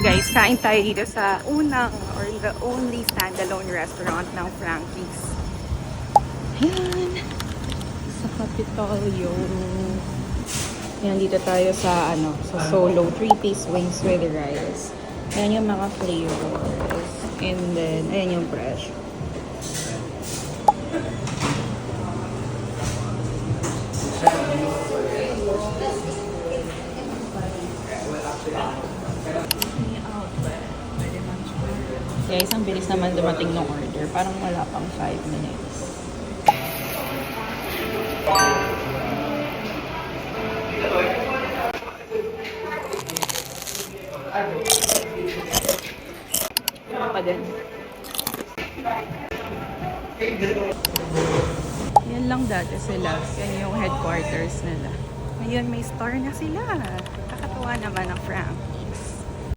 Guys, kain tayo dito sa unang or the only standalone restaurant ng Frankie's. Ayan. Sa Capitolio. Ayan, dito tayo sa sa solo 3-piece wings with rice. Ayan yung mga flavors. And then, ayan yung fresh. Guys, ang bilis naman dumating ng order. Parang wala pang 5 minutes. Ano pa din? Yan lang dati sila. Yan yung headquarters nila. Ngayon may store na sila. Kakatuwa naman ang Frank.